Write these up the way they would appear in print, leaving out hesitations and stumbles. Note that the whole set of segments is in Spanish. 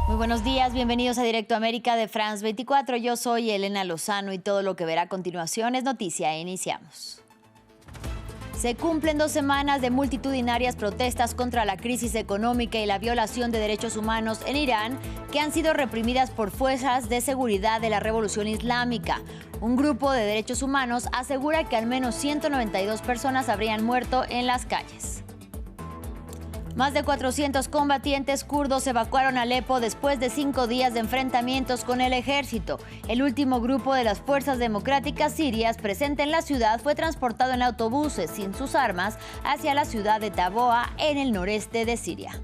Muy buenos días, bienvenidos a Directo América de France 24. Yo soy Elena Lozano y todo lo que verá a continuación es noticia. Iniciamos. Se cumplen 2 semanas de multitudinarias protestas contra la crisis económica y la violación de derechos humanos en Irán, que han sido reprimidas por fuerzas de seguridad de la Revolución Islámica. Un grupo de derechos humanos asegura que al menos 192 personas habrían muerto en las calles. Más de 400 combatientes kurdos evacuaron Alepo después de 5 días de enfrentamientos con el ejército. El último grupo de las Fuerzas Democráticas Sirias presente en la ciudad fue transportado en autobuses sin sus armas hacia la ciudad de Taboa, en el noreste de Siria.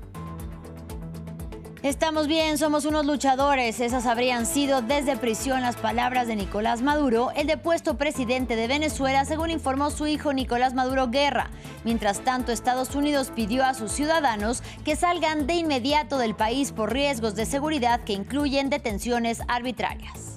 Estamos bien, somos unos luchadores. Esas habrían sido desde prisión las palabras de Nicolás Maduro, el depuesto presidente de Venezuela, según informó su hijo Nicolás Maduro Guerra. Mientras tanto, Estados Unidos pidió a sus ciudadanos que salgan de inmediato del país por riesgos de seguridad que incluyen detenciones arbitrarias.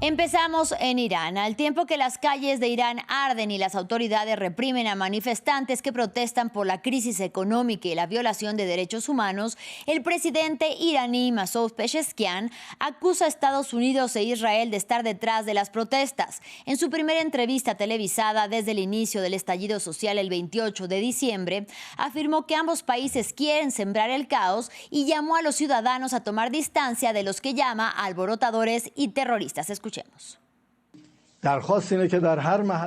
Empezamos en Irán. Al tiempo que las calles de Irán arden y las autoridades reprimen a manifestantes que protestan por la crisis económica y la violación de derechos humanos, el presidente iraní Masoud Pezeshkian acusa a Estados Unidos e Israel de estar detrás de las protestas. En su primera entrevista televisada desde el inicio del estallido social el 28 de diciembre, afirmó que ambos países quieren sembrar el caos y llamó a los ciudadanos a tomar distancia de los que llama alborotadores y terroristas. Escuchemos.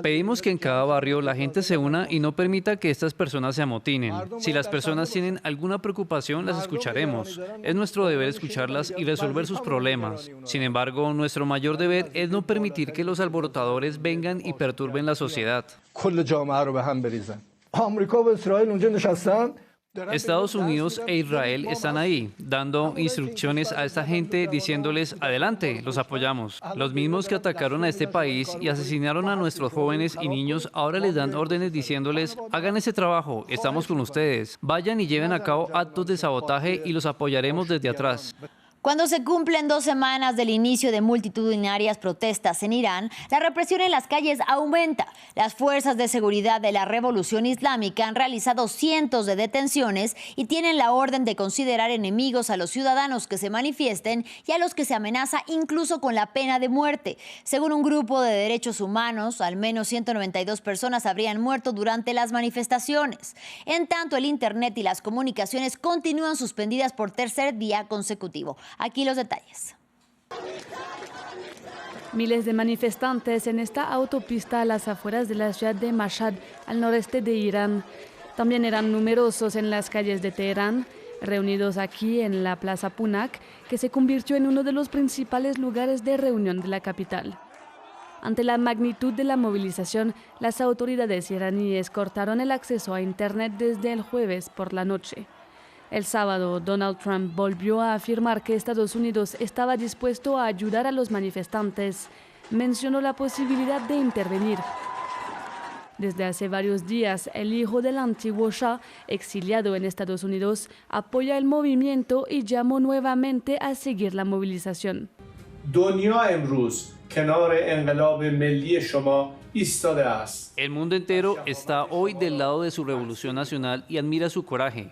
Pedimos que en cada barrio la gente se una y no permita que estas personas se amotinen. Si las personas tienen alguna preocupación, las escucharemos. Es nuestro deber escucharlas y resolver sus problemas. Sin embargo, nuestro mayor deber es no permitir que los alborotadores vengan y perturben la sociedad. Estados Unidos e Israel están ahí, dando instrucciones a esta gente, diciéndoles, adelante, los apoyamos. Los mismos que atacaron a este país y asesinaron a nuestros jóvenes y niños, ahora les dan órdenes diciéndoles, hagan ese trabajo, estamos con ustedes. Vayan y lleven a cabo actos de sabotaje y los apoyaremos desde atrás. Cuando se cumplen 2 semanas del inicio de multitudinarias protestas en Irán, la represión en las calles aumenta. Las fuerzas de seguridad de la Revolución Islámica han realizado cientos de detenciones y tienen la orden de considerar enemigos a los ciudadanos que se manifiesten y a los que se amenaza incluso con la pena de muerte. Según un grupo de derechos humanos, al menos 192 personas habrían muerto durante las manifestaciones. En tanto, el Internet y las comunicaciones continúan suspendidas por tercer día consecutivo. Aquí los detalles. Miles de manifestantes en esta autopista a las afueras de la ciudad de Mashhad, al noreste de Irán. También eran numerosos en las calles de Teherán, reunidos aquí en la Plaza Punak, que se convirtió en uno de los principales lugares de reunión de la capital. Ante la magnitud de la movilización, las autoridades iraníes cortaron el acceso a Internet desde el jueves por la noche. El sábado, Donald Trump volvió a afirmar que Estados Unidos estaba dispuesto a ayudar a los manifestantes. Mencionó la posibilidad de intervenir. Desde hace varios días, el hijo del antiguo Shah, exiliado en Estados Unidos, apoya el movimiento y llamó nuevamente a seguir la movilización. El mundo entero está hoy del lado de su revolución nacional y admira su coraje.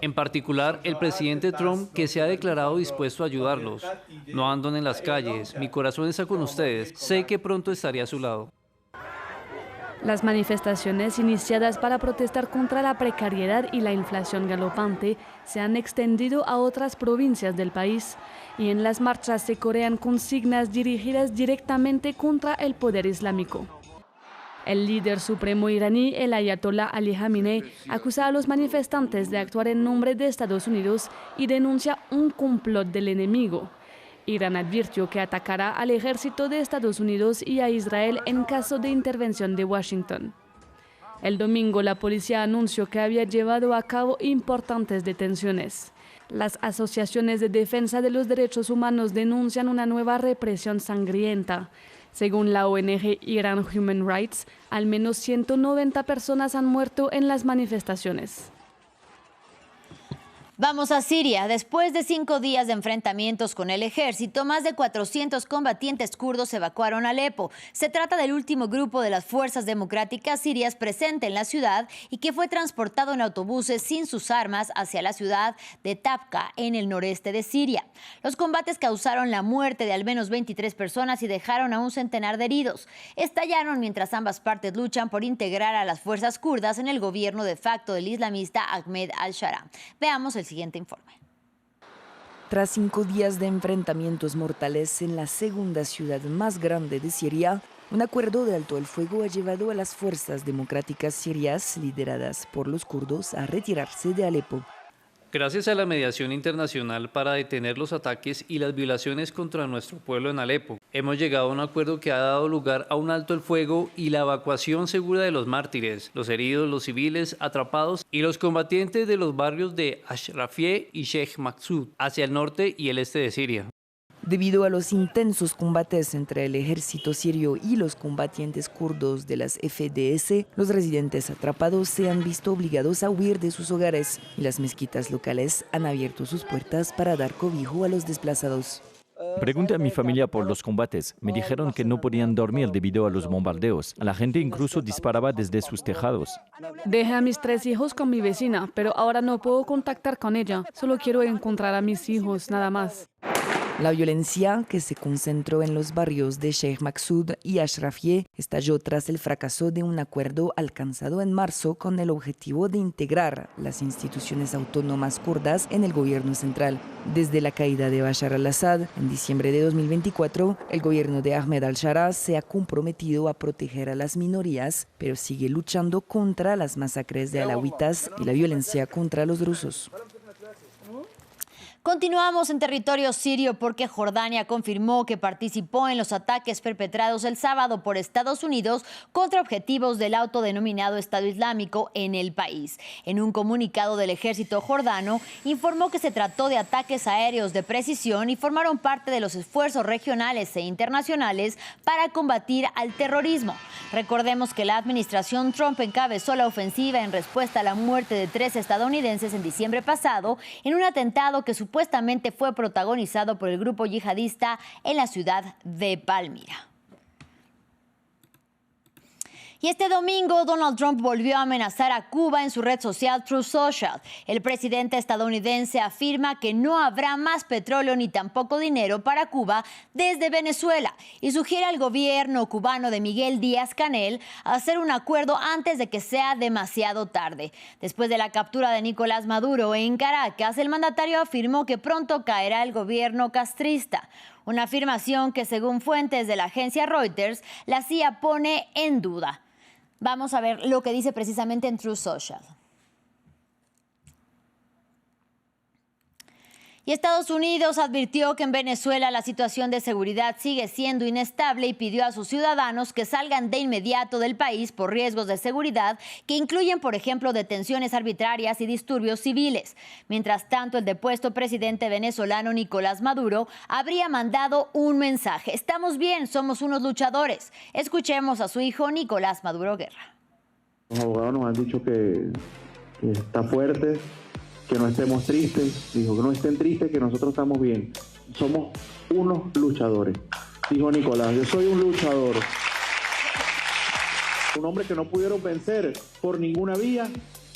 En particular, el presidente Trump, que se ha declarado dispuesto a ayudarlos. No andan en las calles, mi corazón está con ustedes, sé que pronto estaré a su lado. Las manifestaciones iniciadas para protestar contra la precariedad y la inflación galopante se han extendido a otras provincias del país y en las marchas se corean consignas dirigidas directamente contra el poder islámico. El líder supremo iraní, el ayatolá Ali Khamenei, acusa a los manifestantes de actuar en nombre de Estados Unidos y denuncia un complot del enemigo. Irán advirtió que atacará al ejército de Estados Unidos y a Israel en caso de intervención de Washington. El domingo, la policía anunció que había llevado a cabo importantes detenciones. Las asociaciones de defensa de los derechos humanos denuncian una nueva represión sangrienta. Según la ONG Iran Human Rights, al menos 190 personas han muerto en las manifestaciones. Vamos a Siria. Después de 5 días de enfrentamientos con el ejército, más de 400 combatientes kurdos evacuaron Alepo. Se trata del último grupo de las fuerzas democráticas sirias presente en la ciudad y que fue transportado en autobuses sin sus armas hacia la ciudad de Tabqa, en el noreste de Siria. Los combates causaron la muerte de al menos 23 personas y dejaron a un centenar de heridos. Estallaron mientras ambas partes luchan por integrar a las fuerzas kurdas en el gobierno de facto del islamista Ahmed al-Shara. Veamos el siguiente informe. Tras 5 días de enfrentamientos mortales en la segunda ciudad más grande de Siria, un acuerdo de alto el fuego ha llevado a las fuerzas democráticas sirias lideradas por los kurdos a retirarse de Alepo. Gracias a la mediación internacional para detener los ataques y las violaciones contra nuestro pueblo en Alepo, hemos llegado a un acuerdo que ha dado lugar a un alto el fuego y la evacuación segura de los mártires, los heridos, los civiles atrapados y los combatientes de los barrios de Ashrafie y Sheikh Maksud hacia el norte y el este de Siria. Debido a los intensos combates entre el ejército sirio y los combatientes kurdos de las FDS, los residentes atrapados se han visto obligados a huir de sus hogares y las mezquitas locales han abierto sus puertas para dar cobijo a los desplazados. Pregunté a mi familia por los combates. Me dijeron que no podían dormir debido a los bombardeos. La gente incluso disparaba desde sus tejados. Dejé a mis 3 hijos con mi vecina, pero ahora no puedo contactar con ella. Solo quiero encontrar a mis hijos, nada más. La violencia, que se concentró en los barrios de Sheikh Maksud y Ashrafie, estalló tras el fracaso de un acuerdo alcanzado en marzo con el objetivo de integrar las instituciones autónomas kurdas en el gobierno central. Desde la caída de Bashar al-Assad en diciembre de 2024, el gobierno de Ahmed al-Shara se ha comprometido a proteger a las minorías, pero sigue luchando contra las masacres de alawitas y la violencia contra los drusos. Continuamos en territorio sirio porque Jordania confirmó que participó en los ataques perpetrados el sábado por Estados Unidos contra objetivos del autodenominado Estado Islámico en el país. En un comunicado del ejército jordano, informó que se trató de ataques aéreos de precisión y formaron parte de los esfuerzos regionales e internacionales para combatir al terrorismo. Recordemos que la administración Trump encabezó la ofensiva en respuesta a la muerte de 3 estadounidenses en diciembre pasado en un atentado que supuestamente fue protagonizado por el grupo yihadista en la ciudad de Palmira. Y este domingo, Donald Trump volvió a amenazar a Cuba en su red social Truth Social. El presidente estadounidense afirma que no habrá más petróleo ni tampoco dinero para Cuba desde Venezuela y sugiere al gobierno cubano de Miguel Díaz-Canel hacer un acuerdo antes de que sea demasiado tarde. Después de la captura de Nicolás Maduro en Caracas, el mandatario afirmó que pronto caerá el gobierno castrista. Una afirmación que, según fuentes de la agencia Reuters, la CIA pone en duda. Vamos a ver lo que dice precisamente en Truth Social. Y Estados Unidos advirtió que en Venezuela la situación de seguridad sigue siendo inestable y pidió a sus ciudadanos que salgan de inmediato del país por riesgos de seguridad que incluyen, por ejemplo, detenciones arbitrarias y disturbios civiles. Mientras tanto, el depuesto presidente venezolano Nicolás Maduro habría mandado un mensaje: estamos bien, somos unos luchadores. Escuchemos a su hijo Nicolás Maduro Guerra. Los abogados nos han dicho que está fuerte, que no estemos tristes. Dijo que no estén tristes, que nosotros estamos bien. Somos unos luchadores. Dijo Nicolás, yo soy un luchador. Un hombre que no pudieron vencer por ninguna vía,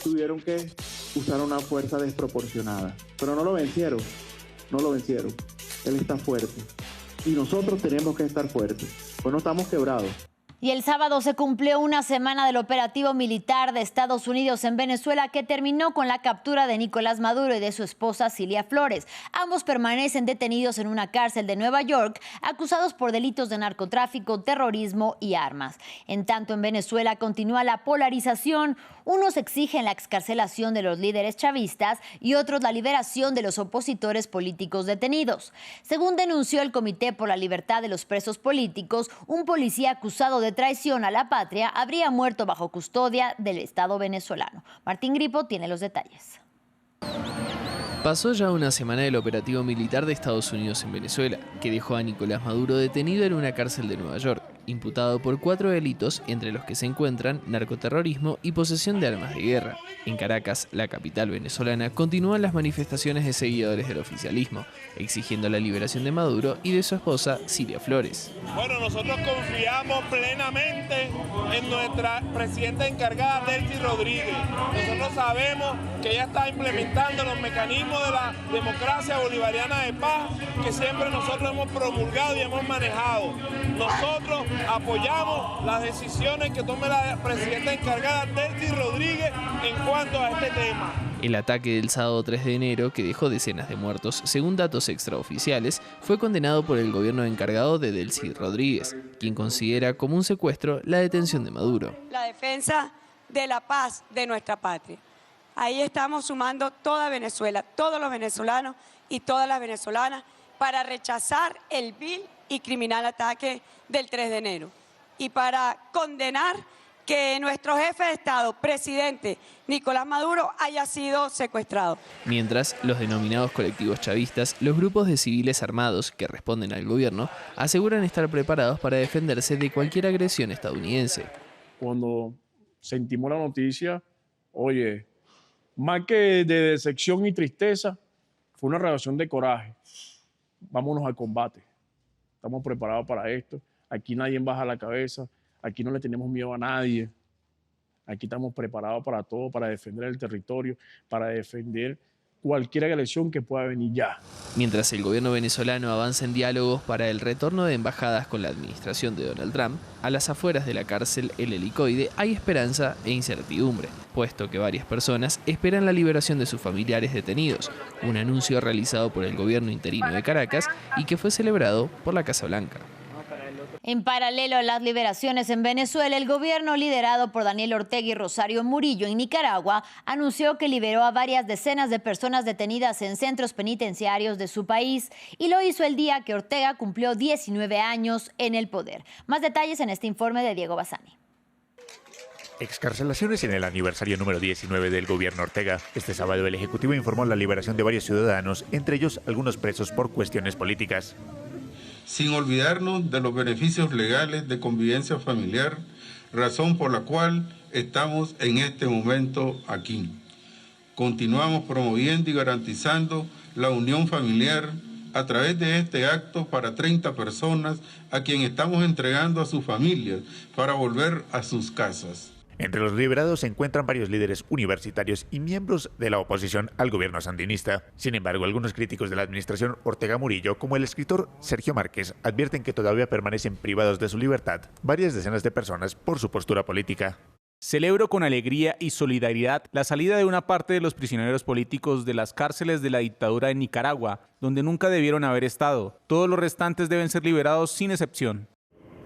tuvieron que usar una fuerza desproporcionada. Pero no lo vencieron, no lo vencieron. Él está fuerte. Y nosotros tenemos que estar fuertes, pues no estamos quebrados. Y el sábado se cumplió una semana del operativo militar de Estados Unidos en Venezuela que terminó con la captura de Nicolás Maduro y de su esposa Cilia Flores. Ambos permanecen detenidos en una cárcel de Nueva York, acusados por delitos de narcotráfico, terrorismo y armas. En tanto, en Venezuela continúa la polarización. Unos exigen la excarcelación de los líderes chavistas y otros la liberación de los opositores políticos detenidos. Según denunció el Comité por la Libertad de los Presos Políticos, un policía acusado de traición a la patria habría muerto bajo custodia del Estado venezolano. Martín Gripo tiene los detalles. Pasó ya una semana del operativo militar de Estados Unidos en Venezuela, que dejó a Nicolás Maduro detenido en una cárcel de Nueva York. imputado por 4 delitos, entre los que se encuentran narcoterrorismo y posesión de armas de guerra. En Caracas, la capital venezolana, continúan las manifestaciones de seguidores del oficialismo, exigiendo la liberación de Maduro y de su esposa, Cilia Flores. Bueno, nosotros confiamos plenamente en nuestra presidenta encargada, Delcy Rodríguez. Nosotros sabemos que ella está implementando los mecanismos de la democracia bolivariana de paz que siempre nosotros hemos promulgado y hemos manejado. Nosotros apoyamos las decisiones que tome la presidenta encargada, Delcy Rodríguez, en cuanto a este tema. El ataque del sábado 3 de enero, que dejó decenas de muertos, según datos extraoficiales, fue condenado por el gobierno encargado de Delcy Rodríguez, quien considera como un secuestro la detención de Maduro. La defensa de la paz de nuestra patria. Ahí estamos sumando toda Venezuela, todos los venezolanos y todas las venezolanas para rechazar el vil y criminal ataque del 3 de enero y para condenar que nuestro jefe de Estado, presidente Nicolás Maduro, haya sido secuestrado. Mientras, los denominados colectivos chavistas, los grupos de civiles armados que responden al gobierno, aseguran estar preparados para defenderse de cualquier agresión estadounidense. Cuando sentimos la noticia, oye, más que de decepción y tristeza, fue una reacción de coraje. Vámonos al combate. Estamos preparados para esto. Aquí nadie baja la cabeza. Aquí no le tenemos miedo a nadie. Aquí estamos preparados para todo, para defender el territorio, para defender cualquier agresión que pueda venir ya. Mientras el gobierno venezolano avanza en diálogos para el retorno de embajadas con la administración de Donald Trump, a las afueras de la cárcel El Helicoide hay esperanza e incertidumbre, puesto que varias personas esperan la liberación de sus familiares detenidos, un anuncio realizado por el gobierno interino de Caracas y que fue celebrado por la Casa Blanca. En paralelo a las liberaciones en Venezuela, el gobierno liderado por Daniel Ortega y Rosario Murillo en Nicaragua anunció que liberó a varias decenas de personas detenidas en centros penitenciarios de su país y lo hizo el día que Ortega cumplió 19 años en el poder. Más detalles en este informe de Diego Bassani. Excarcelaciones en el aniversario número 19 del gobierno Ortega. Este sábado el Ejecutivo informó la liberación de varios ciudadanos, entre ellos algunos presos por cuestiones políticas. Sin olvidarnos de los beneficios legales de convivencia familiar, razón por la cual estamos en este momento aquí. Continuamos promoviendo y garantizando la unión familiar a través de este acto para 30 personas a quien estamos entregando a sus familias para volver a sus casas. Entre los liberados se encuentran varios líderes universitarios y miembros de la oposición al gobierno sandinista. Sin embargo, algunos críticos de la administración Ortega Murillo, como el escritor Sergio Márquez, advierten que todavía permanecen privados de su libertad varias decenas de personas por su postura política. Celebro con alegría y solidaridad la salida de una parte de los prisioneros políticos de las cárceles de la dictadura de Nicaragua, donde nunca debieron haber estado. Todos los restantes deben ser liberados sin excepción.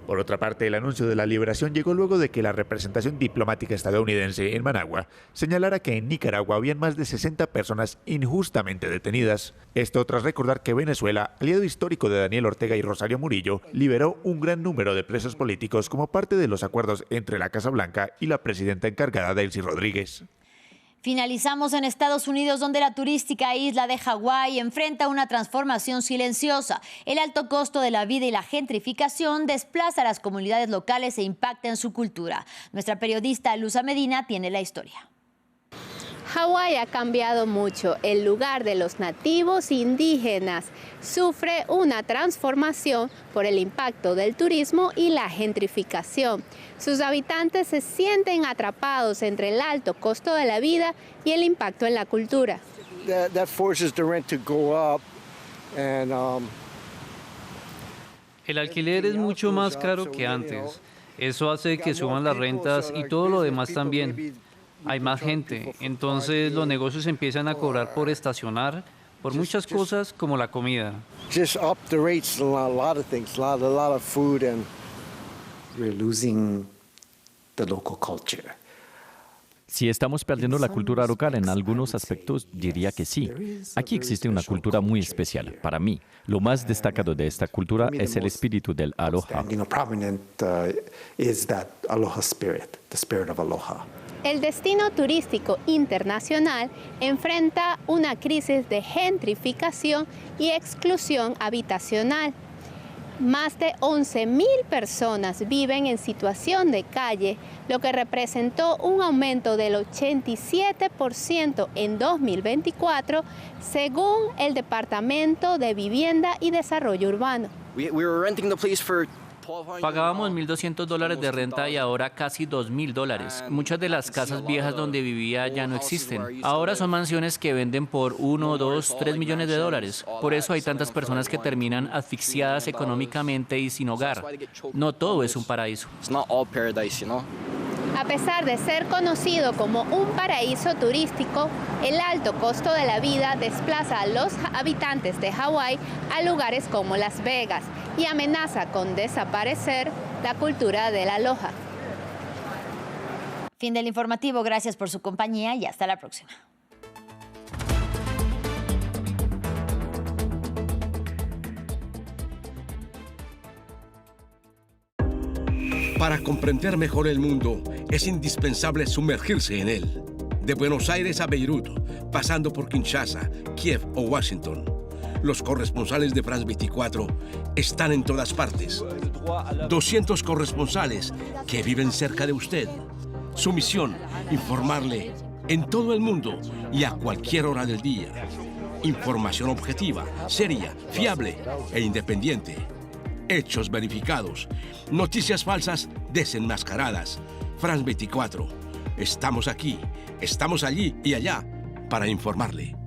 Por otra parte, el anuncio de la liberación llegó luego de que la representación diplomática estadounidense en Managua señalara que en Nicaragua habían más de 60 personas injustamente detenidas. Esto tras recordar que Venezuela, aliado histórico de Daniel Ortega y Rosario Murillo, liberó un gran número de presos políticos como parte de los acuerdos entre la Casa Blanca y la presidenta encargada Delcy Rodríguez. Finalizamos en Estados Unidos, donde la turística isla de Hawái enfrenta una transformación silenciosa. El alto costo de la vida y la gentrificación desplaza a las comunidades locales e impacta en su cultura. Nuestra periodista Luza Medina tiene la historia. Hawái ha cambiado mucho. El lugar de los nativos indígenas sufre una transformación por el impacto del turismo y la gentrificación. Sus habitantes se sienten atrapados entre el alto costo de la vida y el impacto en la cultura. El alquiler es mucho más caro que antes. Eso hace que suban las rentas y todo lo demás también. Hay más gente, entonces los negocios empiezan a cobrar por estacionar, por muchas cosas como la comida. Si estamos perdiendo la cultura local en algunos aspectos, diría que sí. Aquí existe una cultura muy especial. Para mí, lo más destacado de esta cultura es el espíritu del aloha. El destino turístico internacional enfrenta una crisis de gentrificación y exclusión habitacional. Más de 11.000 personas viven en situación de calle, lo que representó un aumento del 87% en 2024, según el Departamento de Vivienda y Desarrollo Urbano. Pagábamos $1.200 de renta y ahora casi $2.000. Muchas de las casas viejas donde vivía ya no existen. Ahora son mansiones que venden por 1, 2, 3 millones de dólares. Por eso hay tantas personas que terminan asfixiadas económicamente y sin hogar. No todo es un paraíso. A pesar de ser conocido como un paraíso turístico, el alto costo de la vida desplaza a los habitantes de Hawái a lugares como Las Vegas y amenaza con desaparecer la cultura del aloha. Fin del informativo. Gracias por su compañía y hasta la próxima. Para comprender mejor el mundo, es indispensable sumergirse en él. De Buenos Aires a Beirut, pasando por Kinshasa, Kiev o Washington, los corresponsales de France 24 están en todas partes. 200 corresponsales que viven cerca de usted. Su misión, informarle en todo el mundo y a cualquier hora del día. Información objetiva, seria, fiable e independiente. Hechos verificados, noticias falsas desenmascaradas. France 24. Estamos aquí, estamos allí y allá para informarle.